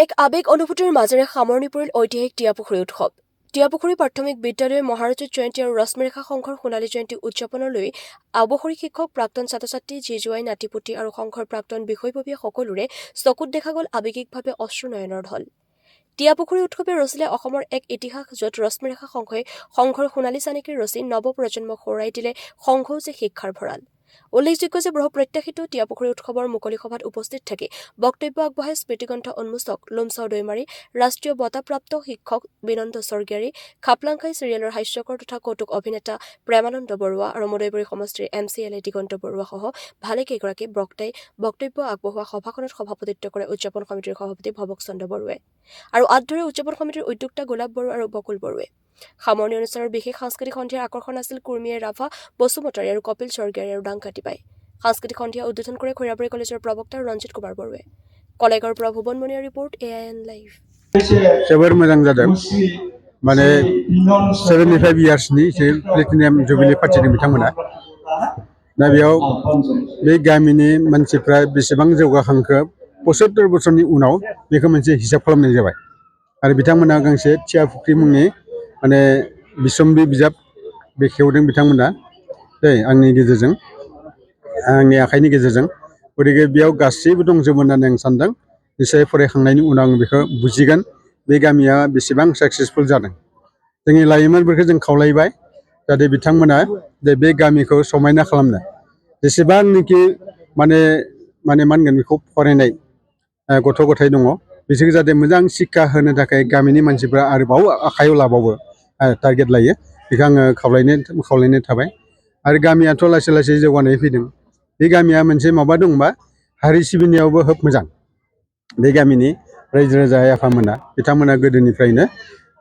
এক আবেগ অনুভূতিৰ মাজেৰে সামৰণি পৰিল ঐতিহাসিক টিয়াপুখুৰী উৎসৱ। টিয়াপুখুৰী প্ৰাথমিক বিদ্যালয়ে মহাৰজত জয়ন্তী আৰু ৰশ্মিৰেখা সংঘৰ সোণালী জয়ন্তী উদযাপনলৈ আৱসৰী শিক্ষক, প্ৰাক্তন ছাত্ৰ-ছাত্ৰী, জী-জোৱাই, নাতি-পুতি আৰু সংঘৰ প্ৰাক্তন বিষয়ববীয়া সকলোৰে চকুত দেখা গ'ল আৱেগিকভাৱে অশ্ৰুনয়নৰ ঢল। টিয়াপুখুৰী উৎসৱে ৰচিলে অসমৰ এক ইতিহাস, য'ত ৰশ্মিৰেখা সংঘই সংঘৰ সোণালী চানেকিৰ ৰচি নৱ-প্ৰজন্মক সোঁৱৰাই দিলে সংঘও যে শিক্ষাৰ ভঁৰাল। উল্লেখযোগ্য যে বহু প্ৰত্যাশিত টিয়াপুখুৰী উৎসৱৰ মুকলি সভাত উপস্থিত থাকি বক্তব্য আগবঢ়াই স্মৃতিগ্ৰন্থ উন্মোচক লুমচাও দৈমাৰী, ৰাষ্ট্ৰীয় বঁটাপ্ৰাপ্ত শিক্ষক বিনন্দ স্বৰ্গীয়াৰী, খাপলাংখাই চিৰিয়েলৰ হাস্যকৰ তথা কৌতুক অভিনেতা প্ৰেমানন্দ বৰুৱা আৰু মদৈবৰী সমষ্টিৰ MCLA দিগন্ত বৰুৱাসহ ভালেকেইগৰাকী বক্তাই বক্তব্য আগবঢ়োৱা সভাখনত সভাপতিত্ব কৰে উদযাপন সমিতিৰ সভাপতি ভৱক চন্দ্ৰ বৰুৱাই আৰু আঁত ধৰে উদযাপন সমিতিৰ উদ্যোক্তা গোলাপ বড়ো আৰু বকুল বড়োৱে। সামৰণি অনুষ্ঠানৰ বিশেষ সাংস্কৃতিক সন্ধিয়াৰ আকৰ্ষণ আছিল কুৰ্মীয়ে ৰাভা, বসুমতাৰী আৰু কপিল স্বৰ্গীয়াৰী আৰু ডাংকাটিবাই। সাংস্কৃতিক সন্ধিয়া উদ্বোধন কৰে খৈৰাবাৰী কলেজৰ প্ৰবক্তা ৰঞ্জিত কুমাৰ বড়োৱে। কলেজৰ পৰা ভুৱন মণিৰ ৰিপৰ্ট AIN লাইভ। जोबोर मोजां जादों माने 75 ইয়াर्सनि प्लेटिनियाम जुबिली फाथिदों बिथांमोना दा बेयाव बे गामिनि मानसिफ्रा बेसेबां जौगाखांखो 75 बोसोरनि उनाव बेखौ मोनसे हिसाब खालामनाय जाबाय आरो बिथांमोना गांसे टियापुख्रि मुंनि माने बिसम्बि बिजाब बेखेवदों बिथांमोना आंनि गेजेरजों आंनि आखाइनि गेजेरजों गतिके बेयाव गासैबो दंजोबो होननानै आं सानदों। निश्चय फरायखांनायनि उनाव आं बेखौ बुजिगोन बे गामिया बेसेबां साक्सेसफुल जादों। जोंनि लाइमोनफोरखौ जों खावलायबाय जाहाथे बिथांमोना बे गामिखौ समायना खालामनो जेसेबांनाखि माने मा होनगोन बेखौ फरायनाय गथ' गथाय दङ बिसोरखौ जाहाथे मोजां शिक्षा होनो थाखाय गामिनि मानसिफ्रा आरोबाव आखायाव लाबावो टारगेट लायो बेखौ आङो खावलायनाय थाबाय। आरो गामियाथ' लासै लासै जौगानाय फैदों। बे गामिया मोनसे माबा दंबा हारि सिबिनायावबो खोब मोजां। बे गामिनि रायजो राजा आफामोना बिथांमोना गोदोनिफ्रायनो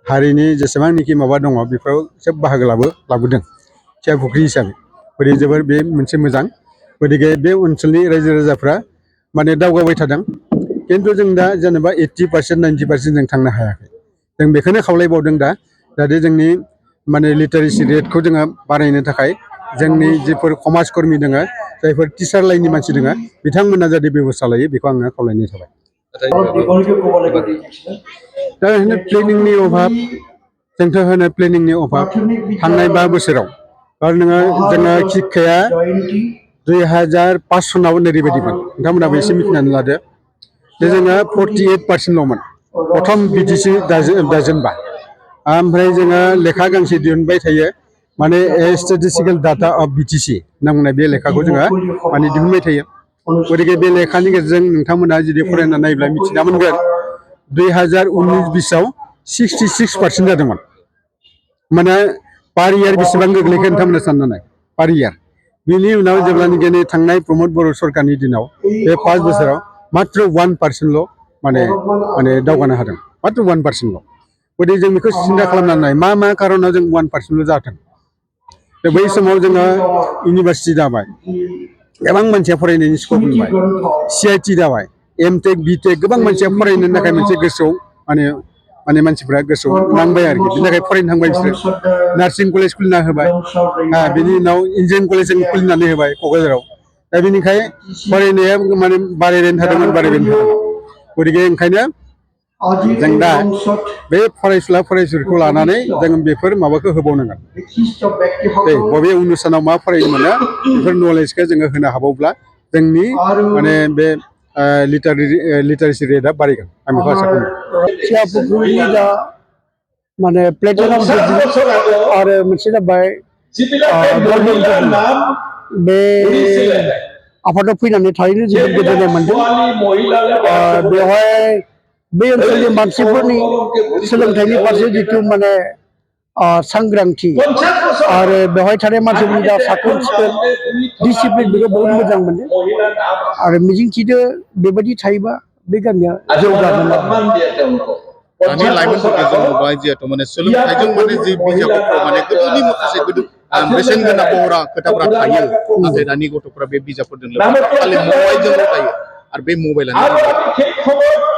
हारिनि जेसेबांनाखि माबा दङ बेफोराव सोब बाहागो लाबोदों टियापुख्रि हिसाबै। गतिके जोबोर बे मोनसे मोजां। गतिके बे ओनसोलनि रायजो राजाफ्रा माने दावगाबाय थादों। खिन्थु जों दा जेनेबा 80% 90% जों थांनो हायाखै। जों बेखौनो खावलायबावदों दा जाहाथे जोंनि माने लिटारेसि रेटखौ जोङो बारायनो थाखाय जोंनि जिफोर समाज कर्मि दङ जायफोर टिचार लाइननि मानसि दङ बिथांमोना जाहाथे बेबस्था लायो बेखौ आङो खावलायनाय थाबाय। दा होनो प्लेनिंनि अभाब जोंथ' होनो प्लेनिंनि अभाब थांनाय 5 बोसोराव आरो जोङो शिक्षाया 2005 सनाव ओरैबायदिमोन नोंथांमोनाबो एसे मिथिनानै लादो जे जोङो 48%ल'मोन प्रथम BTC दाजेनबा ओमफ्राय जोङो लेखा गांसे दिहुनबाय थायो माने स्टेटिस्टिकेल डाटा अफ BTC होनना बुंनाय बे लेखाखौ जोङो माने दिहुनबाय थायो। गतिके बे लेखानि गेजेरजों नोंथांमोना जुदि फरायना नायोब्ला मिथिना मोनगोन 2019-20 66% जादोंमोन। माने पार इयार बेसेबां गोग्लैखो नोंथांमोना सानना नाय पार इयार। बिनि उनाव जेब्लानाखि थांनाय प्रमद बर' सरकारनि दिनाव बे 5 बोसोराव मात्र 1%ल' माने दावगानो हादों मात्र 1%ल'। गतिके जों बेखौ सिन्था खालामनानै नाय मा कारनाव जों 1%ल' जाथों। बै समाव जोङो इउनिभार्सिटि दाबाय गोबां मानसिया फरायनायनि स्कप मोनबाय CIT दाबाय MTech BTech गोबां मानसिया फरायनो थाखाय मोनसे गोसोआव माने मानसिफ्रा गोसोआव नांबाय आरोखि बिनि थाखाय फरायनो थांबाय बिसोरो नार्सिं कलेज खुलिना होबाय बिनि उनाव इन्जिनियारिं कलेज खुलिनानै होबाय क'क्राझाराव। दा बेनिखाय फरायनाया माने बारायबायानो थादोंमोन गतिके ओंखायनो जों दा बे फरायसुला फरायसुलिखौ लानानै जों बेफोर माबाखौ होबावनांगोन। बबे अनुस्थानाव मा फरायनो मोनो बेफोर नलेजखौ जोङो होनो हाबावब्ला जोंनि माने बे लिटारेसि रेटआ बारायगोन आं बेखौ आसा खालामो। टियापुख्रिनि दा माने प्लेटिनाम आरो मोनसे जाबाय बे आफादाव फैनानै थारैनो जोबोद गोजोननाय मोनदों। बेवहाय बे ओनसोलनि मानसिफोरनि सोलोंथाइनि फारसे जिथु माने सांग्रांथि आरो बेवहाय थानाय मानसिफोरनि दा साखोन सिखोन डिसिप्लिन बेखौ बहुत मोजां मोनो आरो मिजिंथिदो बेबायदि थायोबा बे गामिया जौगागोन। दानि लाइमोनफोरखौ जों नुबाय जिहेतु माने सोलोंथाइजों माने जि बिजाबफोराव माने गोदोनि माखासे बेसेन गोनां बहरा खोथाफोरा थायो नाथाय दानि गथ'फोरा बे बिजाबफोरजों लोगोसे खालि मबाइलजोंल' थायो आरो बे मबाइलानो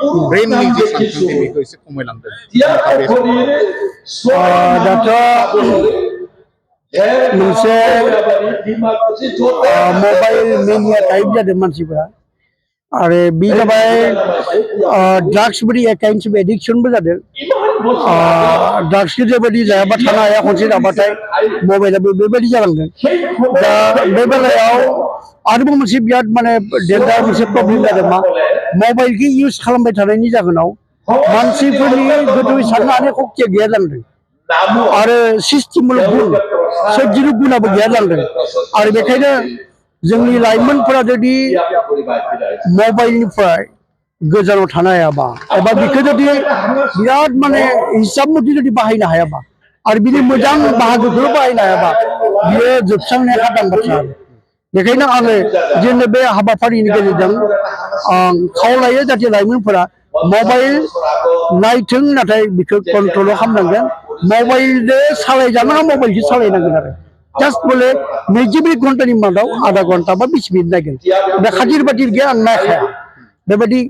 ब्रेननि जि सानखांथि बेखौ एसे खमायलांदों। दाथ' मोनसे मबाइल मेनिया टाइप जादों मानसिफोरा आरो बे जाबाय ड्राग्सफोरनि एकाउन्टसिप एडिक्सनबो जादों ड्राग्सखौ जेबायदि जायाबा थानो हाया खनसे जाबाथाय मबाइलाबो बेबायदि जालांदों दा बे बेलायाव आरोबाव मोनसे बिराद माने डेन्जार मोनसे प्रब्लेम जादों मा मबाइलखौ इउज खालामबाय थानायनि जाहोनाव मानसिफोरनि गोथौयै साननो हानाय सक्तिया गैया जालांदों आरो सिस्टेमल गुन सोरजिलु गुनाबो गैया जालांदों आरो बेखायनो जोंनि लाइमोनफोरा जुदि मबाइलनिफ्राय गोजानाव थानो हायाबा एबा बेखौ जुदि बिराद माने हिसाब मथे जुदि बाहायनो हायाबा आरो बिनि मोजां बाहागोखौ बाहायनो हायाबा बियो जोबस्रांनाया खादां बाथ्रा आरो बेखायनो आङो जोंनि बे हाबाफारिनि गेजेरजों खावलायो जाहाथे लाइमोनफोरा मबाइल नायथों नाथाय बेखौ कन्ट्रल खालामनांगोन मबाइलजों सालायजानाङा मबाइलखौ सालायनांगोन आरो जास्ट बोले 20 घन्टानि मादाव आधा घन्टा बा 20 मिनिट नायगोन बे खाथिर बाथिर गैया आं नायखाया बेबायदि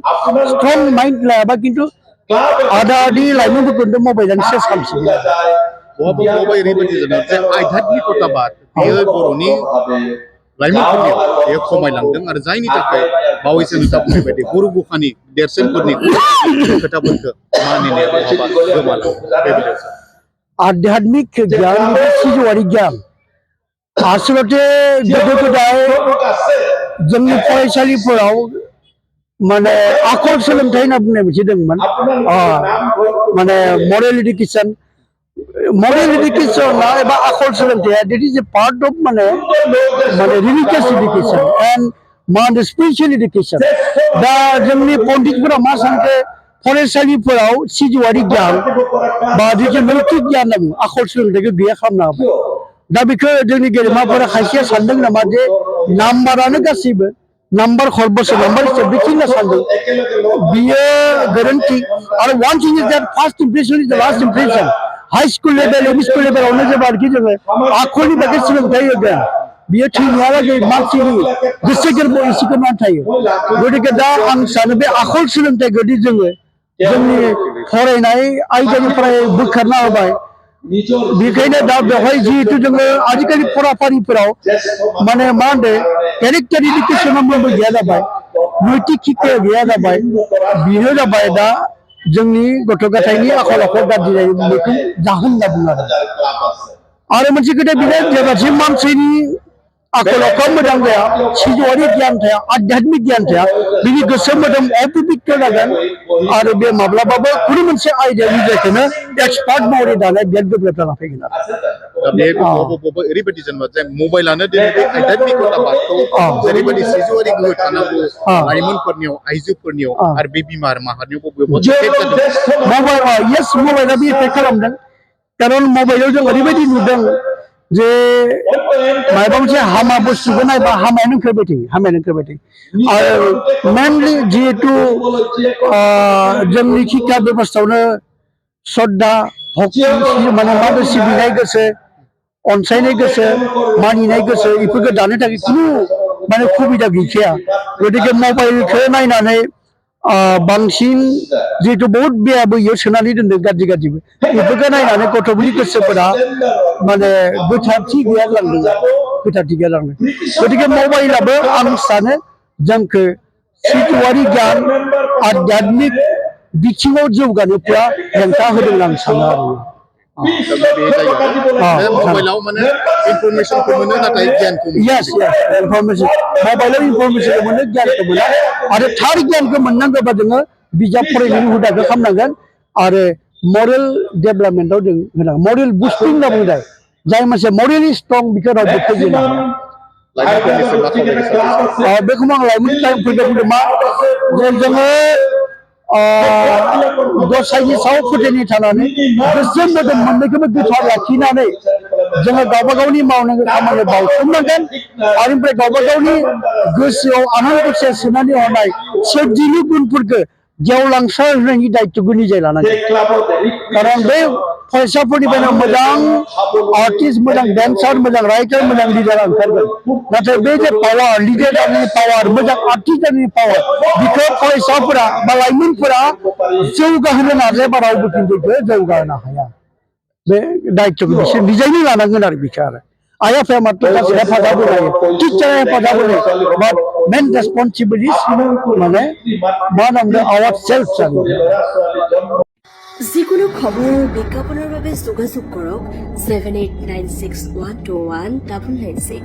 स्ट्रं माइन्ड लायाबा खिन्थु आधा आधि लाइमोनफोरखौ मबाइलानो सेस खालामसिगोन बहाबा ओरैबायदि जादों जे आध्यात्मिकताबाद बेयो बर'नि लाइमोनफोरनियाव बेयो खमायलांदों आरो जायनि थाखाय बावैसो नोंथाङा बुंनाय बायदि गुरु गुखानि देरसिनफोरनि खोथाफोरखौ मानिनाया बहाबा गोमालांदों बे बेलायाव आध्यात्मिक ज्ञान सिजौआरि ज्ञान आसलते गोदो गोदाय जोंनि फरायसालिफोराव माने आखल सोलोंथाइ होनना बुंनाय मोनसे दंमोन माने मरेल इडुकेसन एबा आखल सोलोंथाइया that is a part of माने रिलिजियस इडुकेसन एन्ड मा होनो स्पिरिचुवेल इडुकेसन दा जोंनि पन्डितफोरा मा सानखो फरायसालिफोराव सिजौआरि गियान बा जिथु नैतिक गियान होनना बुङो आखल सोलोंथाइखौ गैया खालामना होबाय दा बेखौ जोंनि गेदेमाफोरा खायसेया सानदों नामा जे नाम्बारानो गासैबो नाम्बार खरबसो नाम्बार हिसाबै बेखिनि सानदों बियो गोरोन्थि आरो one thing is that first impression is the last impression high school level M E school लेभेलावनो जेब्लाखि जोङो आखलनि बागै सोलोंथाइ होगोन बियो थैनायालागै मानसिनि गोसो गोरबोआव एसेखौनो थायो गतिके दा आं सानो बे आखल सोलोंथाइखौ जोङो जोंनि फरायनाय आयदानिफ्राय बोखारना होबाय बेखायनो दा बेवहाय जिहेतु जोङो आजिखालि फराफारिफोराव माने मा होनदों केरेक्टार इडुकेसनाबो गैया जाबाय नैतिक शिक्षाया गैया जाबाय बेनो जाबाय दा जोंनि गथ' गथायनि आखल आखु गाज्रि जायो बेखौ जाहोन होनना बुङो आरो मोनसे खोथा बेनो जेब्लासिम मानसिनि आखल आखुआ मोजां जाया सिजौआरि गियान थाया आध्यात्मिक गियान थाया बिनि गोसो मोदोम अपबित्र जागोन आरो बे माब्लाबाबो खुनु मोनसे आयदानि जायखौनो एक्सपार्ट महरै दानाय बिराद गोब्राब जाना फैगोन आरो दा बे बबावबा ओरैबायदि जेनेबा जे मबाइलानो दिनै बे आध्यात्मिकताबादखौ जेरैबायदि सिजौआरि गोहो थानांगौ लाइमोनफोरनियाव आइजोफोरनियाव आरो बे बिमा माहारिनियाव मबाइला बे एफेक्ट खालामदों खारन मबाइलाव जों ओरैबायदि नुदों जे माबा मोनसे हामा बुस्थुखौ नायबा हामायानो ओंखारबाय थायो आरो मेनलि जिहेतु जोंनि शिक्षा बेबस्थायावनो श्रद्धा भक्ति माने माबा सिबिनाय गोसो अनसायनाय गोसो मानिनाय गोसो बेफोरखौ दानो थाखाय खुनु माने सुबिदा गैखाया गतिके मबाइलखौ नायनानै बांसिन जिहेतु बहुत बेयाबो इयाव सोनानै दोनदों गाज्रि गाज्रिबो बेफोरखौ नायनानै गथ'फोरनि गोसोफोरा माने गोथारथि गैया जालांदों गतिके मबाइलाबो आं सानो जोंखौ सिजौआरि गियान आध्यात्मिक बिथिङाव जौगानोफ्रा हेंथा होदों आं सानो आरो मबाइलाव माने इनफरमेशनखौ मोनो नाथाय गियानखौ मबाइलाव इनफरमेशनखौ मोनो गियानखौ मोना आरो थार गियानखौ मोननांगौबा जोङो बिजाब फरायनायनि हुदाखौ खालामनांगोन आरो मरेल डेभेलपमेन्टआव जों होनांगोन मरेल बुस्टिं होनना बुङो जाय मानसिया मरेलि स्ट्रं बेखौ रावबो फोजेना बेखौ आं लाइमोन टाइमफोरखौ बुंदों मा जे जोङो गसाइनि सायाव फोथायनाय थानानै गोसो मोदोम मोननैखौबो गोथार लाखिनानै जोङो गावबा गावनि मावनांगौ खामानियाव बावसोमनांगोन आरो ओमफ्राय गावबा गावनि गोसोआव आनान गसाइया सोनानै हरनाय सोरजिलु गुनफोरखौ गेवलांसार होनायनि दायित्वखौ निजे लानांगोन खारन बे फरायसाफोरनिफ्रायनो मोजां आर्टिस्ट मोजां डेन्सार मोजां राइटार मोजां लिडार ओंखारगोन नाथाय बे जे पावार लिडार जानायनि पावार मोजां आर्टिस्ट जानायनि पावार बेखौ फरायसाफोरा बा लाइमोनफोरा जौगाहोनो नाजायाबा रावबो खिन्थु जौगाहोनो हाया बे दायित्वखौ बिसोर निजेनो लानांगोन आरो बिखौ आरो आइ आफाया मात्र जास्ट हेफाजाब होनाय टिचारा हेफाजाब होनाय बाट मेन रेसपन्सिबिलिटिस माने वन अफ द आवर सेल्फ जानो যিকোনো খবৰ আৰু বিজ্ঞাপনৰ বাবে যোগাযোগ কৰক 7896121996